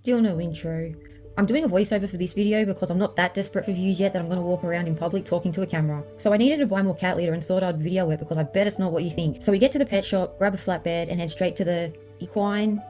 Still no intro. I'm doing a voiceover for this video because I'm not that desperate for views yet that I'm going to walk around in public talking to a camera. So I needed to buy more cat litter and thought I'd video it because I bet it's not what you think. So we get to the pet shop, grab a flatbed and head straight to the equine,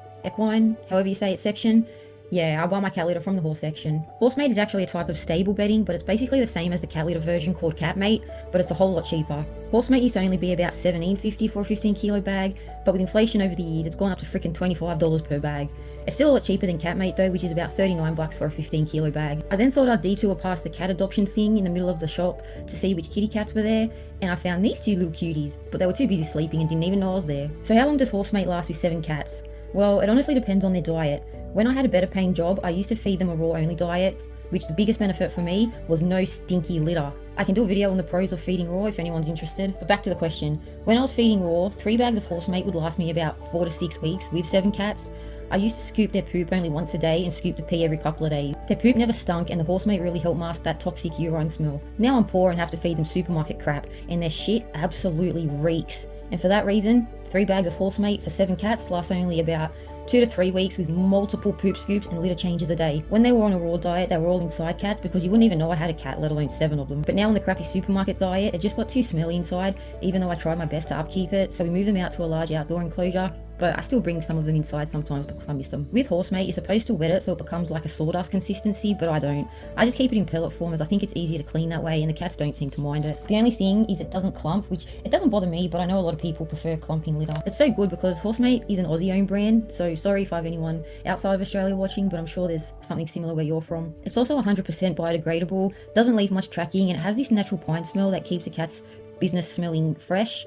however you say it, section. Yeah, I buy my cat litter from the horse section. Horsemate is actually a type of stable bedding, but it's basically the same as the cat litter version called Catmate, but it's a whole lot cheaper. Horsemate used to only be about $17.50 for a 15 kilo bag, but with inflation over the years, it's gone up to freaking $25 per bag. It's still a lot cheaper than Catmate though, which is about 39 bucks for a 15 kilo bag. I then thought I'd detour past the cat adoption thing in the middle of the shop to see which kitty cats were there, and I found these two little cuties, but they were too busy sleeping and didn't even know I was there. So how long does Horsemate last with 7 cats? Well, it honestly depends on their diet. When I had a better paying job, I used to feed them a raw only diet, which the biggest benefit for me was no stinky litter. I can do a video on the pros of feeding raw if anyone's interested. But back to the question. When I was feeding raw, 3 bags of Horsemate would last me about 4 to 6 weeks with 7 cats. I used to scoop their poop only once a day and scoop the pee every couple of days. Their poop never stunk and the Horsemate really helped mask that toxic urine smell. Now I'm poor and have to feed them supermarket crap, and their shit absolutely reeks. And for that reason, 3 bags of Horsemate for 7 cats lasts only about 2 to 3 weeks with multiple poop scoops and litter changes a day. When they were on a raw diet, they were all inside cats because you wouldn't even know I had a cat, let alone 7 of them. But now on the crappy supermarket diet, it just got too smelly inside, even though I tried my best to upkeep it, so we moved them out to a large outdoor enclosure. But I still bring some of them inside sometimes because I miss them. With Horsemate, you're supposed to wet it so it becomes like a sawdust consistency, but I don't. I just keep it in pellet form as I think it's easier to clean that way and the cats don't seem to mind it. The only thing is it doesn't clump, which it doesn't bother me, but I know a lot of people prefer clumping litter. It's so good because Horsemate is an Aussie owned brand, so sorry if I have anyone outside of Australia watching, but I'm sure there's something similar where you're from. It's also 100% biodegradable, doesn't leave much tracking, and it has this natural pine smell that keeps the cat's business smelling fresh.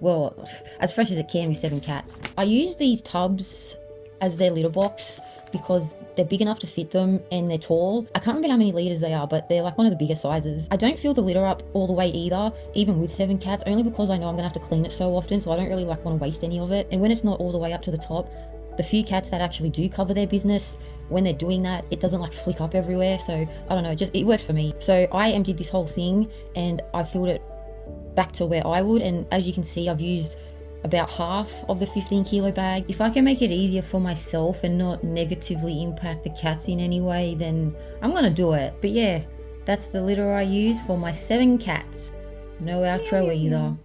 Well, as fresh as it can with 7 cats. I use these tubs as their litter box because they're big enough to fit them and they're tall. I can't remember how many litres they are, but they're like one of the bigger sizes. I don't fill the litter up all the way either, even with 7 cats, only because I know I'm gonna have to clean it so often, so I don't really want to waste any of it. And when it's not all the way up to the top, the few cats that actually do cover their business, when they're doing that, it doesn't like flick up everywhere. So I don't know, it works for me. So I emptied this whole thing and I filled it back to where I would, and as you can see, I've used about half of the 15 kilo bag. If I can make it easier for myself and not negatively impact the cats in any way, then I'm gonna do it. But yeah, that's the litter I use for my 7 cats. No outro either.